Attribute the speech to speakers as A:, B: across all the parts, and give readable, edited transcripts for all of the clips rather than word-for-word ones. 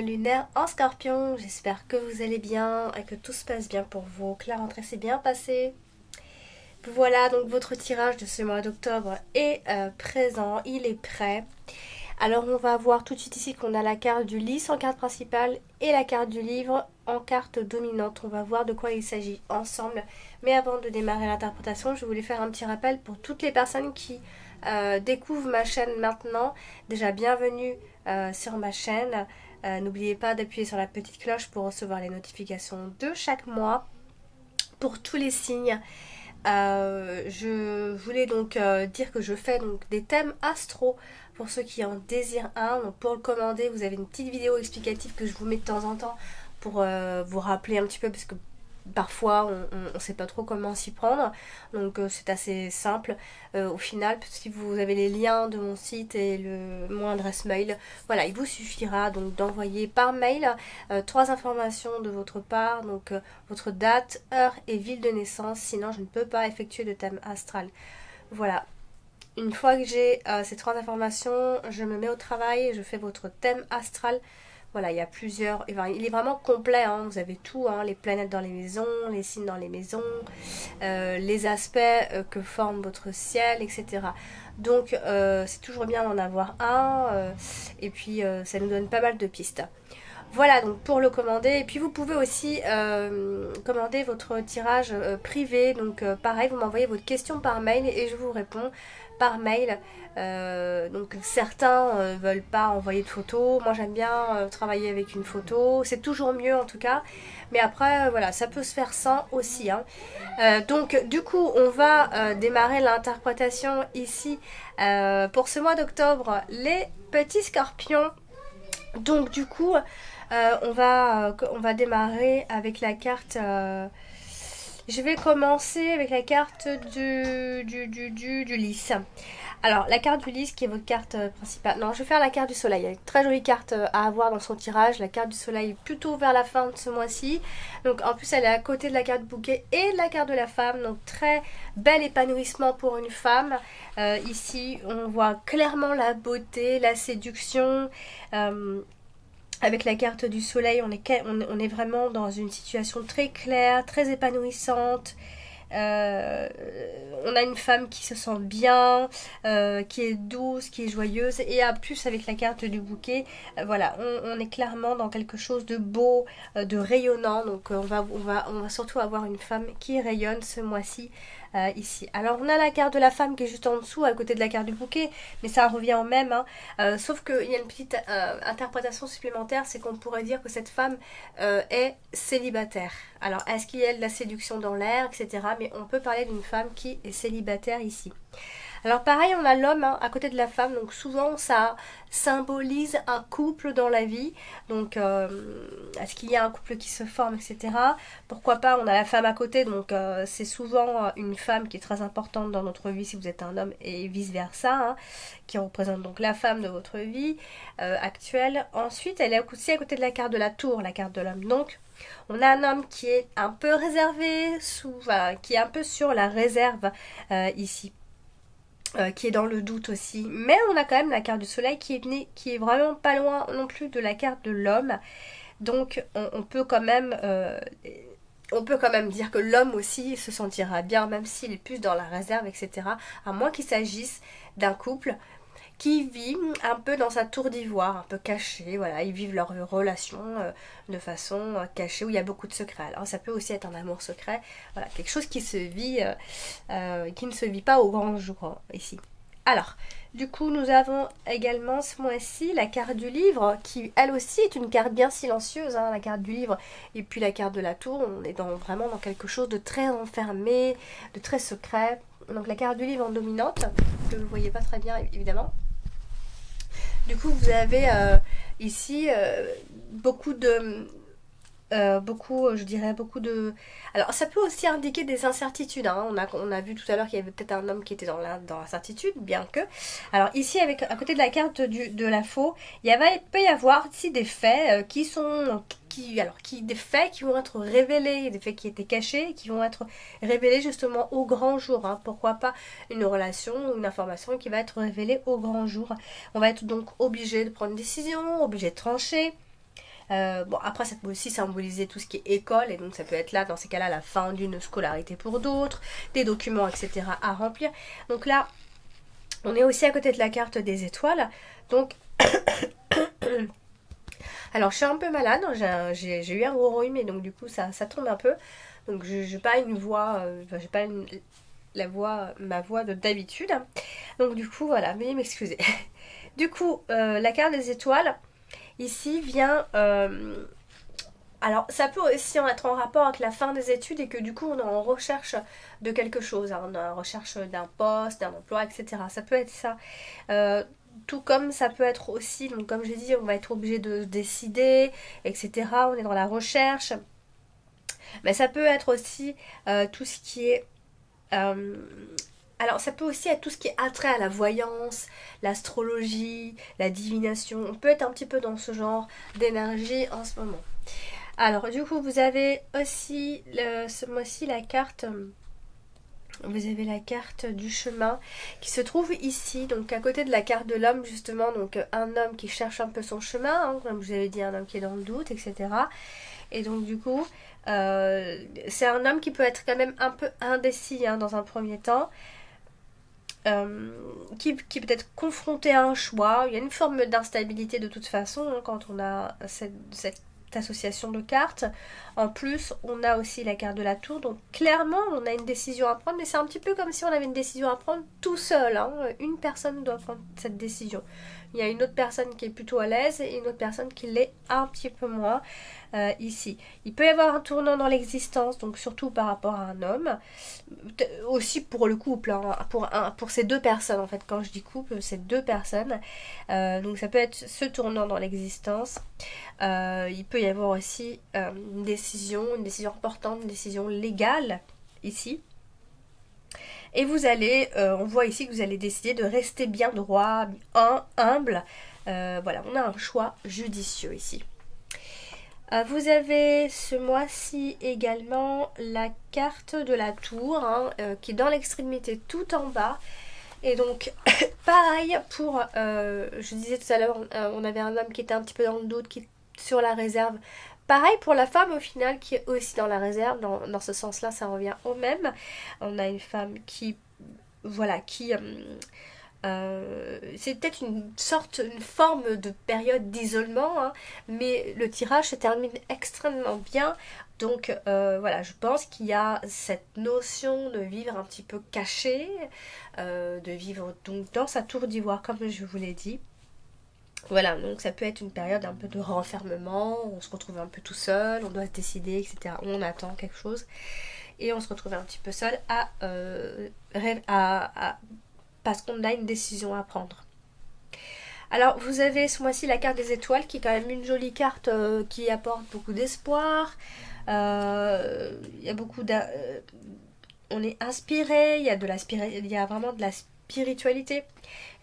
A: lunaire en Scorpion. J'espère que vous allez bien et que tout se passe bien pour vous, que la rentrée s'est bien passée. Voilà, donc votre tirage de ce mois d'octobre est présent, il est prêt. Alors on va voir tout de suite ici qu'on a la carte du lys en carte principale et la carte du livre en carte dominante. On va voir de quoi il s'agit ensemble. Mais avant de démarrer l'interprétation, je voulais faire un petit rappel pour toutes les personnes qui découvrent ma chaîne maintenant. Déjà bienvenue sur ma chaîne. N'oubliez pas d'appuyer sur la petite cloche pour recevoir les notifications de chaque mois pour tous les signes. Je voulais donc dire que je fais donc des thèmes astro pour ceux qui en désirent un. Donc pour le commander, vous avez une petite vidéo explicative que je vous mets de temps en temps pour vous rappeler un petit peu, parce que parfois on ne sait pas trop comment s'y prendre. Donc c'est assez simple au final. Si vous avez les liens de mon site et mon adresse mail, voilà, il vous suffira donc d'envoyer par mail 3 informations de votre part, donc votre date, heure et ville de naissance. Sinon je ne peux pas effectuer de thème astral. Voilà. Une fois que j'ai ces 3 informations, je me mets au travail, je fais votre thème astral. Voilà, il y a plusieurs, il est vraiment complet, hein. Vous avez tout, hein, les planètes dans les maisons, les signes dans les maisons, les aspects que forme votre ciel, etc. Donc c'est toujours bien d'en avoir un, et puis ça nous donne pas mal de pistes. Voilà donc pour le commander. Et puis vous pouvez aussi commander votre tirage privé. Donc pareil, vous m'envoyez votre question par mail et je vous réponds par mail. Donc certains veulent pas envoyer de photos. Moi j'aime bien travailler avec une photo. C'est toujours mieux en tout cas. Mais après voilà, ça peut se faire sans aussi, hein. Donc du coup on va démarrer l'interprétation ici pour ce mois d'octobre, les petits scorpions. Donc du coup on va démarrer avec la carte. Je vais commencer avec la carte du lys. Alors la carte du lys qui est votre carte principale. Non, je vais faire la carte du soleil. Il y a une très jolie carte à avoir dans son tirage. La carte du soleil est plutôt vers la fin de ce mois-ci. Donc en plus elle est à côté de la carte bouquet et de la carte de la femme. Donc très bel épanouissement pour une femme. Ici on voit clairement la beauté, la séduction. Avec la carte du soleil, on est vraiment dans une situation très claire, très épanouissante. On a une femme qui se sent bien, qui est douce, qui est joyeuse. Et en plus avec la carte du bouquet, voilà, on est clairement dans quelque chose de beau, de rayonnant. Donc on va surtout avoir une femme qui rayonne ce mois-ci. Ici. Alors on a la carte de la femme qui est juste en dessous à côté de la carte du bouquet, mais ça revient au même, hein. Sauf qu'il y a une petite interprétation supplémentaire, c'est qu'on pourrait dire que cette femme est célibataire. Alors est-ce qu'il y a de la séduction dans l'air, etc. Mais on peut parler d'une femme qui est célibataire ici. Alors pareil, on a l'homme, hein, à côté de la femme, donc souvent ça symbolise un couple dans la vie. Donc est-ce qu'il y a un couple qui se forme, etc. Pourquoi pas, on a la femme à côté, donc c'est souvent une femme qui est très importante dans notre vie si vous êtes un homme, et vice versa, hein, qui représente donc la femme de votre vie actuelle. Ensuite elle est aussi à côté de la carte de la tour, la carte de l'homme. Donc on a un homme qui est un peu réservé, qui est un peu sur la réserve ici. Qui est dans le doute aussi, mais on a quand même la carte du soleil qui est vraiment pas loin non plus de la carte de l'homme. Donc on peut quand même dire que l'homme aussi se sentira bien, même s'il est plus dans la réserve, etc. À moins qu'il s'agisse d'un couple qui vit un peu dans sa tour d'ivoire, un peu caché. Voilà, ils vivent leur relation de façon cachée, où il y a beaucoup de secrets. Alors ça peut aussi être un amour secret, voilà, quelque chose qui se vit, qui ne se vit pas au grand jour, hein, ici. Alors, du coup, nous avons également ce mois-ci la carte du livre, qui elle aussi est une carte bien silencieuse, hein, la carte du livre, et puis la carte de la tour. On est vraiment dans quelque chose de très enfermé, de très secret. Donc la carte du livre en dominante, que vous ne voyez pas très bien évidemment. Du coup, vous avez ici beaucoup de... je dirais beaucoup de... Alors, ça peut aussi indiquer des incertitudes, hein. On a vu tout à l'heure qu'il y avait peut-être un homme qui était dans l'incertitude, bien que... Alors, ici, à côté de la carte de la faux, il peut y avoir ici des faits des faits qui vont être révélés, des faits qui étaient cachés, qui vont être révélés justement au grand jour, hein. Pourquoi pas une relation ou une information qui va être révélée au grand jour. On va être donc obligé de prendre une décision, obligé de trancher. Bon, après, ça peut aussi symboliser tout ce qui est école, et donc ça peut être là, dans ces cas-là, la fin d'une scolarité pour d'autres, des documents, etc. à remplir. Donc là, on est aussi à côté de la carte des étoiles. Donc, alors je suis un peu malade, j'ai eu un gros rhume, et donc du coup, ça tombe un peu. Donc, je n'ai pas une voix, j'ai pas ma voix de d'habitude. Donc, du coup, voilà, veuillez m'excuser. Du coup, la carte des étoiles, ici, vient... alors, ça peut aussi être en rapport avec la fin des études et que du coup, on est en recherche de quelque chose. Hein, on est en recherche d'un poste, d'un emploi, etc. Ça peut être ça. Tout comme ça peut être aussi, donc comme j'ai dit, on va être obligé de décider, etc. On est dans la recherche. Mais ça peut être aussi tout ce qui est... alors ça peut aussi être tout ce qui est attrait à la voyance, l'astrologie, la divination. On peut être un petit peu dans ce genre d'énergie en ce moment. Alors du coup vous avez aussi ce mois-ci la carte... Vous avez la carte du chemin qui se trouve ici, donc à côté de la carte de l'homme justement, donc un homme qui cherche un peu son chemin, hein, comme je vous avais dit, un homme qui est dans le doute, etc. Et donc du coup, c'est un homme qui peut être quand même un peu indécis hein, dans un premier temps, qui peut être confronté à un choix. Il y a une forme d'instabilité de toute façon hein, quand on a cette association de cartes. En plus, on a aussi la carte de la tour, donc clairement, on a une décision à prendre, mais c'est un petit peu comme si on avait une décision à prendre tout seul. Hein. Une personne doit prendre cette décision. Il y a une autre personne qui est plutôt à l'aise et une autre personne qui l'est un petit peu moins ici. Il peut y avoir un tournant dans l'existence, donc surtout par rapport à un homme. Aussi pour le couple, hein, pour ces deux personnes en fait. Quand je dis couple, c'est deux personnes. Donc ça peut être ce tournant dans l'existence. Il peut y avoir aussi une décision importante, une décision légale ici. Et vous allez, on voit ici que vous allez décider de rester bien droit, humble. Voilà, on a un choix judicieux ici. Vous avez ce mois-ci également la carte de la tour, hein, qui est dans l'extrémité tout en bas. Et donc, pareil pour, je disais tout à l'heure, on avait un homme qui était un petit peu dans le doute, qui est sur la réserve. Pareil pour la femme au final qui est aussi dans la réserve, dans ce sens-là ça revient au même. On a une femme qui, voilà, qui... c'est peut-être une forme de période d'isolement, hein, mais le tirage se termine extrêmement bien. Donc voilà, je pense qu'il y a cette notion de vivre un petit peu caché, de vivre donc dans sa tour d'ivoire comme je vous l'ai dit. Voilà, donc ça peut être une période un peu de renfermement, on se retrouve un peu tout seul, on doit se décider, etc. On attend quelque chose et on se retrouve un petit peu seul parce qu'on a une décision à prendre. Alors vous avez ce mois-ci la carte des étoiles qui est quand même une jolie carte qui apporte beaucoup d'espoir. Il y a beaucoup on est inspiré, il y a vraiment de la spiritualité.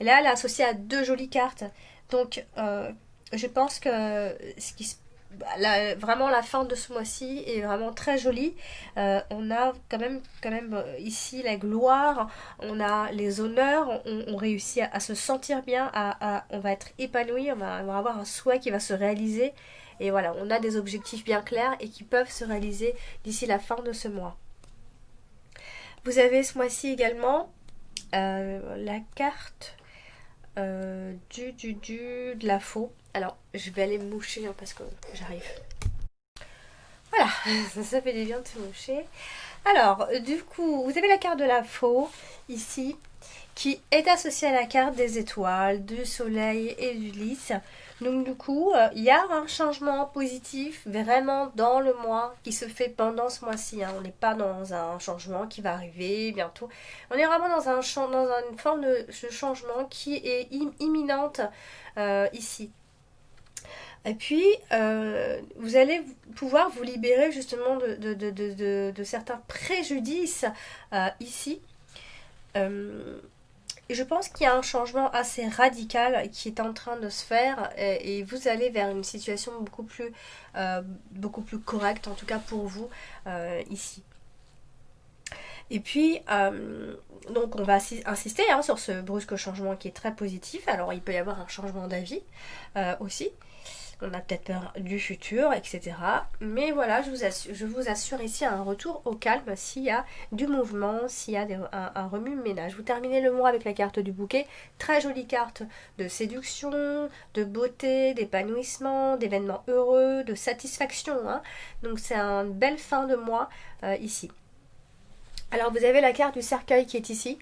A: Et là elle est associée à deux jolies cartes. Donc, je pense que vraiment la fin de ce mois-ci est vraiment très jolie. On a quand même ici la gloire, on a les honneurs, on réussit à se sentir bien, on va être épanoui, on va avoir un souhait qui va se réaliser. Et voilà, on a des objectifs bien clairs et qui peuvent se réaliser d'ici la fin de ce mois. Vous avez ce mois-ci également la carte... de la faux. Alors, je vais aller me moucher hein, parce que j'arrive. Voilà, ça fait du bien de se moucher. Alors, du coup, vous avez la carte de la faux ici, qui est associée à la carte des étoiles, du soleil et du lys. Donc du coup, il y a un changement positif vraiment dans le mois qui se fait pendant ce mois-ci. Hein. On n'est pas dans un changement qui va arriver bientôt. On est vraiment dans une forme de changement qui est imminente ici. Et puis, vous allez pouvoir vous libérer justement de certains préjudices ici. Je pense qu'il y a un changement assez radical qui est en train de se faire et vous allez vers une situation beaucoup plus correcte, en tout cas pour vous, ici. Et puis, donc on va insister hein, sur ce brusque changement qui est très positif. Alors il peut y avoir un changement d'avis aussi. On a peut-être peur du futur, etc. Mais voilà, je vous assure ici un retour au calme s'il y a du mouvement, s'il y a un remue-ménage. Vous terminez le mois avec la carte du bouquet. Très jolie carte de séduction, de beauté, d'épanouissement, d'événements heureux, de satisfaction. Hein. Donc c'est une belle fin de mois ici. Alors vous avez la carte du cercueil qui est ici.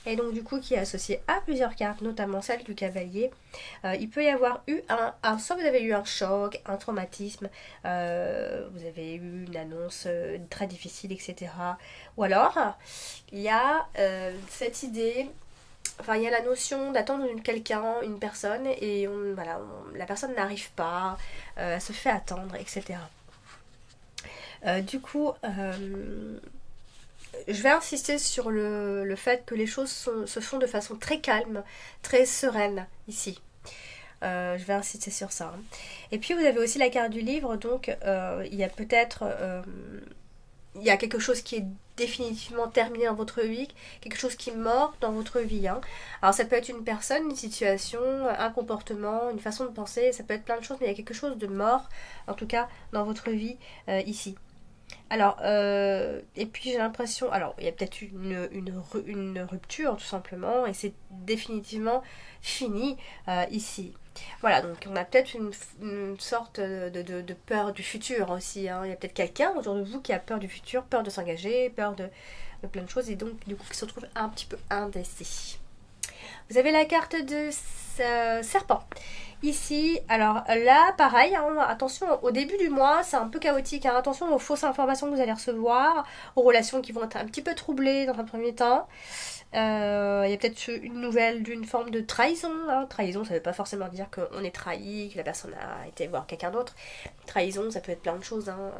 A: Et donc du coup qui est associée à plusieurs cartes, notamment celle du cavalier. Il peut y avoir eu soit vous avez eu un choc, un traumatisme, vous avez eu une annonce très difficile, etc. Ou alors il y a cette idée, enfin il y a la notion d'attendre quelqu'un, une personne, et la personne n'arrive pas, elle se fait attendre, etc. Du coup, je vais insister sur le fait que les choses se font de façon très calme, très sereine ici. Je vais insister sur ça. Hein. Et puis vous avez aussi la carte du livre, donc il y a peut-être il y a quelque chose qui est définitivement terminé dans votre vie, quelque chose qui est mort dans votre vie. Hein. Alors ça peut être une personne, une situation, un comportement, une façon de penser, ça peut être plein de choses, mais il y a quelque chose de mort, en tout cas dans votre vie ici. Alors, et puis j'ai l'impression, alors il y a peut-être une rupture tout simplement, et c'est définitivement fini ici. Voilà, donc on a peut-être une sorte de peur du futur aussi. Hein. Il y a peut-être quelqu'un autour de vous qui a peur du futur, peur de s'engager, peur de plein de choses, et donc du coup qui se retrouve un petit peu indécis. Vous avez la carte de serpent. Ici, alors là, pareil, hein, attention, au début du mois, c'est un peu chaotique. Hein, attention aux fausses informations que vous allez recevoir, aux relations qui vont être un petit peu troublées dans un premier temps. Il y a peut-être une nouvelle d'une forme de trahison. Hein. Trahison, ça ne veut pas forcément dire qu'on est trahi, que la personne a été voir quelqu'un d'autre. Trahison, ça peut être plein de choses, hein,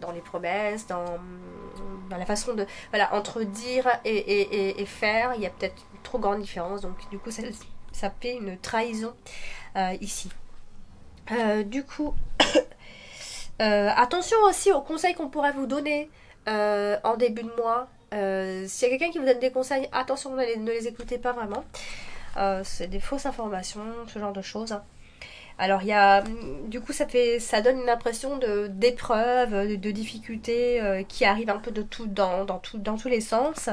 A: dans les promesses, dans la façon de... Voilà, entre dire et faire, il y a peut-être une trop grande différence. Donc du coup, ça fait une trahison ici. Du coup, attention aussi aux conseils qu'on pourrait vous donner en début de mois. S'il y a quelqu'un qui vous donne des conseils, attention, ne les écoutez pas vraiment. C'est des fausses informations, ce genre de choses. Hein. Alors il y a, du coup ça donne une impression d'épreuve, de difficulté qui arrive un peu de tout dans tous les sens.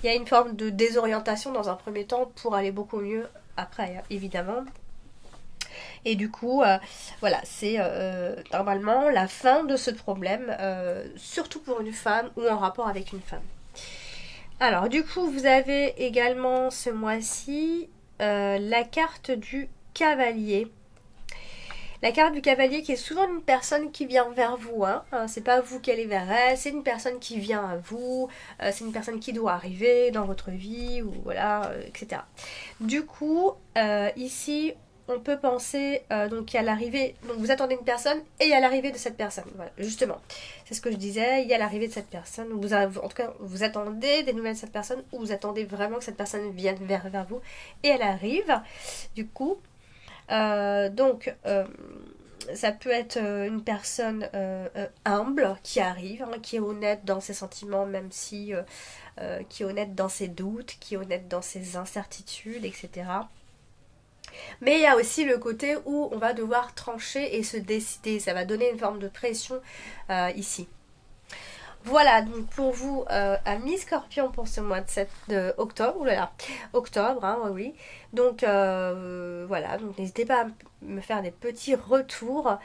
A: Il y a une forme de désorientation dans un premier temps pour aller beaucoup mieux après, évidemment. Et du coup, voilà, c'est normalement la fin de ce problème, surtout pour une femme ou en rapport avec une femme. Alors, du coup, vous avez également ce mois-ci la carte du cavalier. La carte du cavalier qui est souvent une personne qui vient vers vous, hein. C'est pas vous qui allez vers elle, c'est une personne qui vient à vous, c'est une personne qui doit arriver dans votre vie, ou voilà, etc. Du coup, ici, on peut penser donc à l'arrivée, donc vous attendez une personne et il y a l'arrivée de cette personne, voilà, justement, c'est ce que je disais, il y a l'arrivée de cette personne, en tout cas vous attendez des nouvelles de cette personne, ou vous attendez vraiment que cette personne vienne vers vous, et elle arrive, du coup, donc ça peut être une personne humble qui arrive, hein, qui est honnête dans ses sentiments, même si qui est honnête dans ses doutes, qui est honnête dans ses incertitudes, etc. Mais il y a aussi le côté où on va devoir trancher et se décider. Ça va donner une forme de pression ici. Voilà, donc pour vous, amis Scorpion, pour ce mois de octobre, oulala, octobre, hein, oui. Donc voilà, donc n'hésitez pas à me faire des petits retours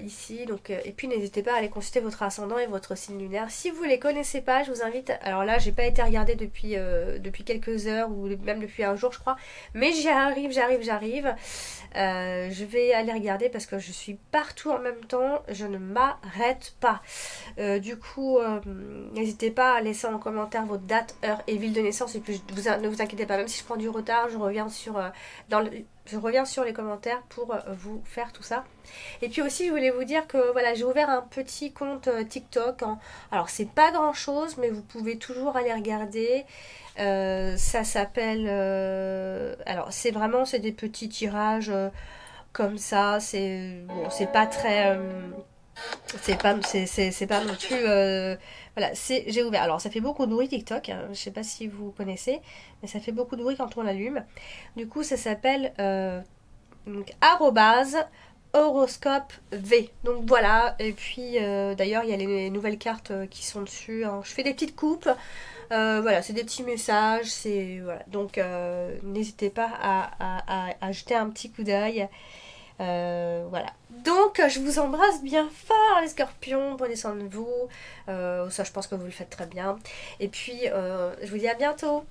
A: ici. Donc, et puis n'hésitez pas à aller consulter votre ascendant et votre signe lunaire. Si vous ne les connaissez pas, je vous invite, alors là j'ai pas été regarder depuis quelques heures, ou même depuis un jour je crois, mais j'arrive. Je vais aller regarder parce que je suis partout en même temps, je ne m'arrête pas. Du coup, n'hésitez pas à laisser en commentaire votre date, heure et ville de naissance, et puis ne vous inquiétez pas, même si je prends du retard, je reviens sur les commentaires pour vous faire tout ça. Et puis aussi je voulais vous dire que voilà, j'ai ouvert un petit compte TikTok, hein. Alors c'est pas grand chose, mais vous pouvez toujours aller regarder. Ça s'appelle alors c'est des petits tirages comme ça, c'est pas très c'est pas non plus voilà, j'ai ouvert. Alors ça fait beaucoup de bruit TikTok, hein. Je sais pas si vous connaissez, mais ça fait beaucoup de bruit quand on l'allume. Du coup ça s'appelle donc horoscope V. Donc voilà, et puis d'ailleurs il y a les nouvelles cartes qui sont dessus, hein. Je fais des petites coupes, voilà, c'est des petits messages, c'est voilà. Donc n'hésitez pas à jeter un petit coup d'œil. Voilà. Donc je vous embrasse bien fort les scorpions, prenez soin de vous. Ça je pense que vous le faites très bien. Et puis je vous dis à bientôt.